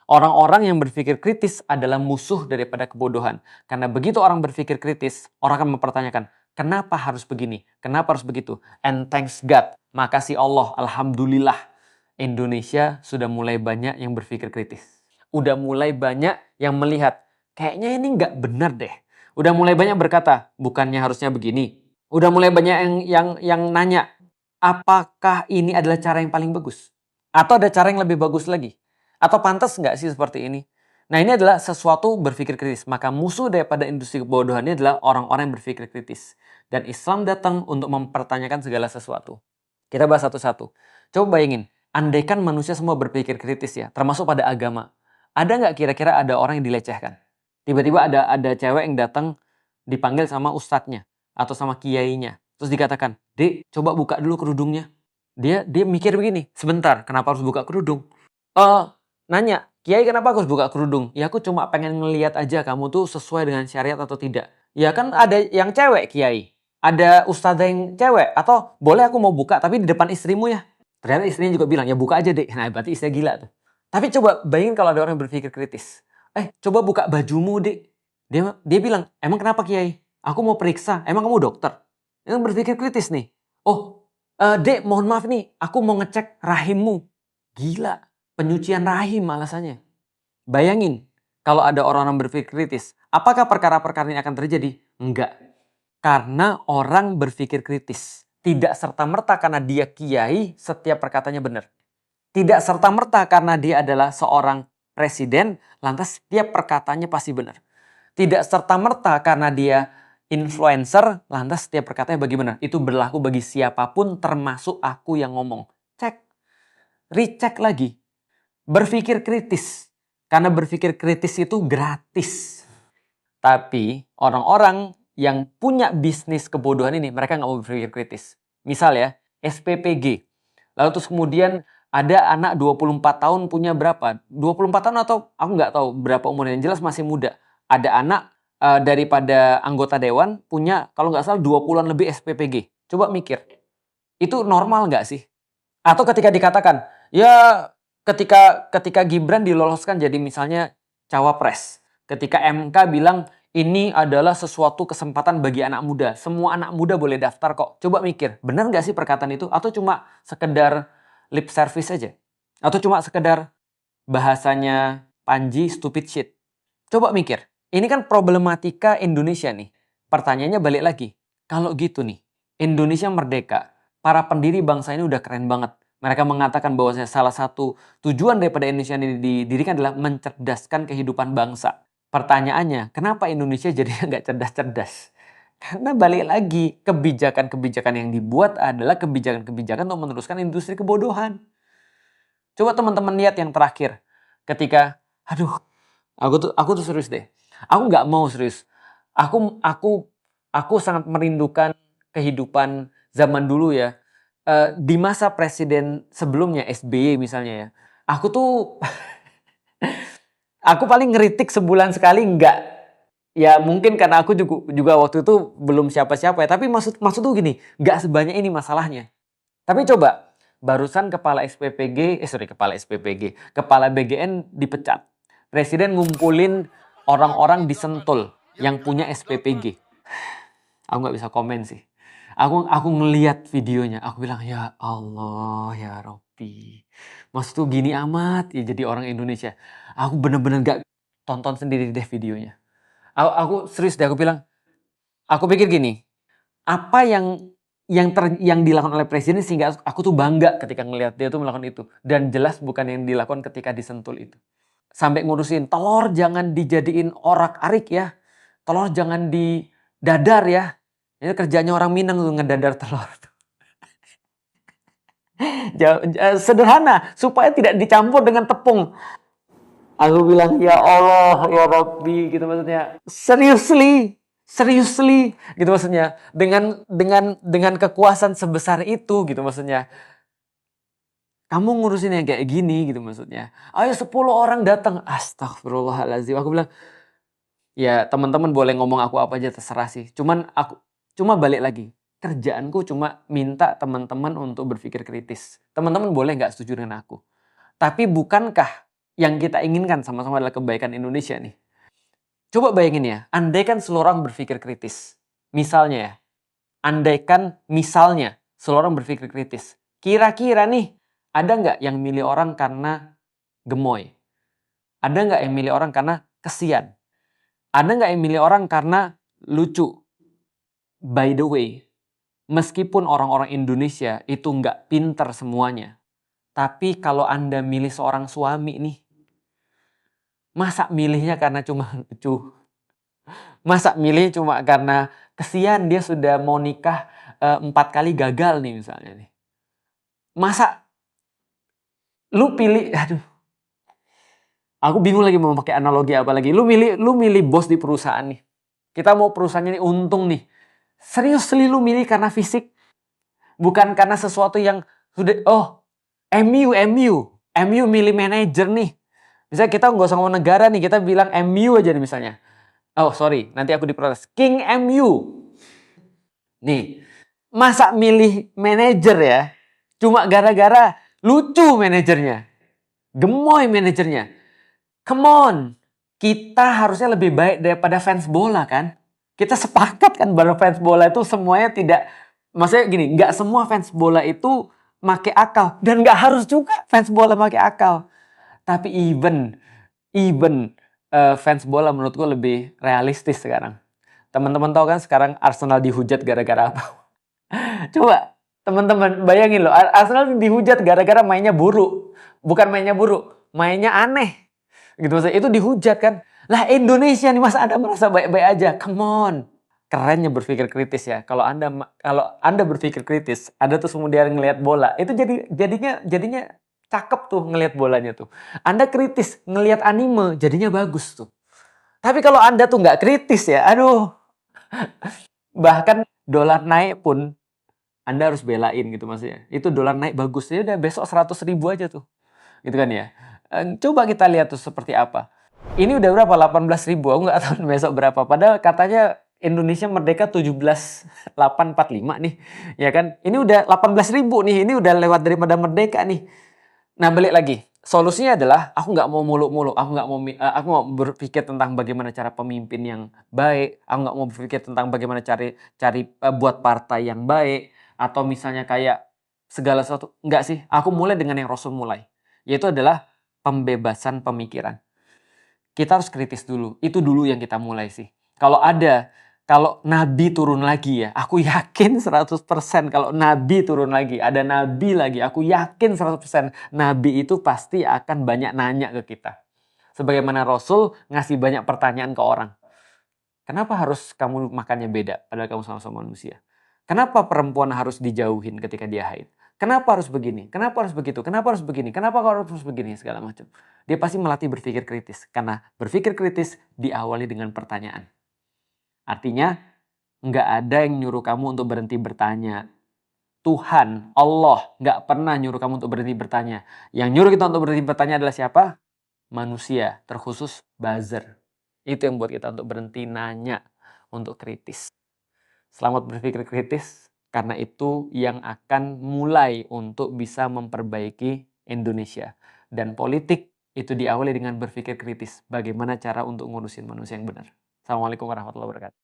Orang-orang yang berpikir kritis adalah musuh daripada kebodohan. Karena begitu orang berpikir kritis, orang akan mempertanyakan, kenapa harus begini? Kenapa harus begitu? And thanks God, makasih Allah, alhamdulillah, Indonesia sudah mulai banyak yang berpikir kritis. Udah mulai banyak yang melihat, kayaknya ini nggak benar deh. Udah mulai banyak berkata, bukannya harusnya begini. Udah mulai banyak yang nanya, apakah ini adalah cara yang paling bagus? Atau ada cara yang lebih bagus lagi? Atau pantas nggak sih seperti ini? Nah, ini adalah sesuatu berpikir kritis. Maka musuh daripada industri kebodohan ini adalah orang-orang yang berpikir kritis. Dan Islam datang untuk mempertanyakan segala sesuatu. Kita bahas satu-satu. Coba bayangin, andaikan manusia semua berpikir kritis ya, termasuk pada agama. Ada nggak kira-kira ada orang yang dilecehkan? Tiba-tiba ada cewek yang datang dipanggil sama ustadznya atau sama kiainya. Terus dikatakan, "Dek, coba buka dulu kerudungnya." Dia mikir begini, sebentar, kenapa harus buka kerudung? Nanya, "Kiai kenapa aku harus buka kerudung?" "Ya aku cuma pengen ngeliat aja kamu tuh sesuai dengan syariat atau tidak." Ya kan ada yang cewek kiai, ada ustadzah yang cewek, atau boleh aku mau buka tapi di depan istrimu ya. Ternyata istrinya juga bilang, "Ya buka aja deh." Nah berarti istrinya gila tuh. Tapi coba bayangin kalau ada orang yang berpikir kritis. Coba buka bajumu dek. Dia bilang, "Emang kenapa kiai? Aku mau periksa, emang kamu dokter?" Yang berpikir kritis nih. Dek mohon maaf nih, aku mau ngecek rahimmu." Gila. Penyucian rahim alasannya. Bayangin, kalau ada orang-orang berpikir kritis, apakah perkara-perkara ini akan terjadi? Enggak. Karena orang berpikir kritis. Tidak serta-merta karena dia kiai, setiap perkataannya benar. Tidak serta-merta karena dia adalah seorang presiden, lantas setiap perkataannya pasti benar. Tidak serta-merta karena dia influencer, lantas setiap perkataannya bagaimana. Itu berlaku bagi siapapun, termasuk aku yang ngomong. Cek. Recheck lagi. Berpikir kritis. Karena berpikir kritis itu gratis. Tapi orang-orang yang punya bisnis kebodohan ini, mereka nggak mau berpikir kritis. Misal ya, SPPG. Lalu terus kemudian ada anak 24 tahun punya berapa? 24 tahun atau aku nggak tahu berapa umurnya. Yang jelas masih muda. Ada anak daripada anggota dewan punya kalau nggak salah 20-an lebih SPPG. Coba mikir. Itu normal nggak sih? Atau ketika dikatakan, ya ketika Gibran diloloskan jadi misalnya cawapres. Ketika MK bilang ini adalah sesuatu kesempatan bagi anak muda. Semua anak muda boleh daftar kok. Coba mikir, benar nggak sih perkataan itu? Atau cuma sekedar lip service aja? Atau cuma sekedar bahasanya Panji stupid shit? Coba mikir, ini kan problematika Indonesia nih. Pertanyaannya balik lagi, kalau gitu nih, Indonesia merdeka, para pendiri bangsa ini udah keren banget. Mereka mengatakan bahwa salah satu tujuan daripada Indonesia ini didirikan adalah mencerdaskan kehidupan bangsa. Pertanyaannya, kenapa Indonesia jadi nggak cerdas-cerdas? Karena balik lagi, kebijakan-kebijakan yang dibuat adalah kebijakan-kebijakan untuk meneruskan industri kebodohan. Coba teman-teman lihat yang terakhir. Ketika, aduh, aku tuh serius deh. Aku nggak mau serius. Aku sangat merindukan kehidupan zaman dulu ya. Di masa presiden sebelumnya SBY misalnya ya. Aku tuh aku paling ngeritik sebulan sekali enggak. Ya mungkin karena aku juga waktu itu belum siapa-siapa ya. Tapi maksud tuh gini, nggak sebanyak ini masalahnya. Tapi coba, barusan kepala BGN dipecat. Presiden ngumpulin orang-orang di Sentul yang punya SPPG. Aku nggak bisa komen sih. Aku ngeliat videonya, aku bilang ya Allah ya Robbi. Maksud tuh gini amat ya jadi orang Indonesia. Aku bener-bener gak tonton sendiri deh videonya. Aku serius deh, aku pikir gini, apa yang dilakukan oleh presiden sehingga aku tuh bangga ketika ngelihat dia tuh melakukan itu. Dan jelas bukan yang dilakukan ketika disentul itu. Sampai ngurusin telur jangan dijadiin orak-arik ya. Telur jangan didadar ya. Ini kerjanya orang Minang tuh ngedadar telur. Sederhana supaya tidak dicampur dengan tepung. Aku bilang ya Allah ya Rabbi gitu maksudnya. Seriously gitu maksudnya. Dengan kekuasaan sebesar itu gitu maksudnya. Kamu ngurusin yang kayak gini gitu maksudnya. Ayo 10 orang datang. Astagfirullahaladzim. Aku bilang ya teman-teman boleh ngomong aku apa aja terserah sih. Cuma balik lagi. Kerjaanku cuma minta teman-teman untuk berpikir kritis. Teman-teman boleh nggak setuju dengan aku. Tapi bukankah yang kita inginkan sama-sama adalah kebaikan Indonesia nih. Coba bayangin ya, andaikan seluruh orang berpikir kritis. Misalnya ya, andaikan misalnya seluruh orang berpikir kritis. Kira-kira nih, ada nggak yang milih orang karena gemoy? Ada nggak yang milih orang karena kesian? Ada nggak yang milih orang karena lucu? By the way, meskipun orang-orang Indonesia itu nggak pinter semuanya, tapi kalau Anda milih seorang suami nih, masa milihnya karena cuma lucu? Masa milih cuma karena kesian dia sudah mau nikah 4 kali gagal nih misalnya nih. Masa lu pilih, aduh, aku bingung lagi mau pakai analogi apa lagi. Lu milih bos di perusahaan nih. Kita mau perusahaannya ini untung nih. Serius lu milih karena fisik, bukan karena sesuatu yang sudah, oh, MU milih manajer nih. Misalnya kita nggak usah ngomong negara nih, kita bilang MU aja nih misalnya. Oh sorry, nanti aku diprotes. King MU. Nih, masa milih manajer ya? Cuma gara-gara lucu manajernya. Gemoy manajernya. Come on. Kita harusnya lebih baik daripada fans bola kan? Kita sepakat kan bahwa fans bola itu semuanya tidak... Maksudnya gini, nggak semua fans bola itu make akal. Dan nggak harus juga fans bola make akal. Tapi even fans bola menurutku lebih realistis sekarang. Teman-teman tahu kan sekarang Arsenal dihujat gara-gara apa? Coba teman-teman bayangin loh, Arsenal dihujat gara-gara mainnya buruk. Bukan mainnya buruk, mainnya aneh. Gitu maksudnya, itu dihujat kan. Lah Indonesia nih masa Anda merasa baik-baik aja? Come on. Kerennya berpikir kritis ya. Kalau Anda berpikir kritis, Anda terus kemudian ngelihat bola, itu jadinya cakep tuh ngelihat bolanya tuh. Anda kritis ngelihat anime, jadinya bagus tuh. Tapi kalau Anda tuh nggak kritis ya, aduh. Bahkan dolar naik pun Anda harus belain gitu maksudnya. Itu dolar naik bagus ya udah besok 100.000 aja tuh. Gitu kan ya. Coba kita lihat tuh seperti apa. Ini udah berapa? 18.000. Aku nggak tahu besok berapa. Padahal katanya Indonesia merdeka 17.845 nih. Ya kan? Ini udah 18.000 nih. Ini udah lewat daripada merdeka nih. Nah, balik lagi. Solusinya adalah aku nggak mau muluk-muluk. Aku mau berpikir tentang bagaimana cara pemimpin yang baik. Aku nggak mau berpikir tentang bagaimana cari buat partai yang baik. Atau misalnya kayak segala sesuatu. Enggak sih. Aku mulai dengan yang Rasul mulai. Yaitu adalah pembebasan pemikiran. Kita harus kritis dulu. Itu dulu yang kita mulai sih. Kalau Nabi turun lagi ya, aku yakin 100% kalau Nabi turun lagi, ada Nabi lagi, aku yakin 100% Nabi itu pasti akan banyak nanya ke kita. Sebagaimana Rasul ngasih banyak pertanyaan ke orang. Kenapa harus kamu makannya beda padahal kamu sama-sama manusia? Kenapa perempuan harus dijauhin ketika dia haid? Kenapa harus begini? Kenapa harus begitu? Kenapa harus begini? Kenapa harus begini? Segala macam. Dia pasti melatih berpikir kritis. Karena berpikir kritis diawali dengan pertanyaan. Artinya, nggak ada yang nyuruh kamu untuk berhenti bertanya. Tuhan, Allah, nggak pernah nyuruh kamu untuk berhenti bertanya. Yang nyuruh kita untuk berhenti bertanya adalah siapa? Manusia, terkhusus buzzer. Itu yang buat kita untuk berhenti nanya, untuk kritis. Selamat berpikir kritis, karena itu yang akan mulai untuk bisa memperbaiki Indonesia. Dan politik itu diawali dengan berpikir kritis. Bagaimana cara untuk ngurusin manusia yang benar. Assalamualaikum warahmatullahi wabarakatuh.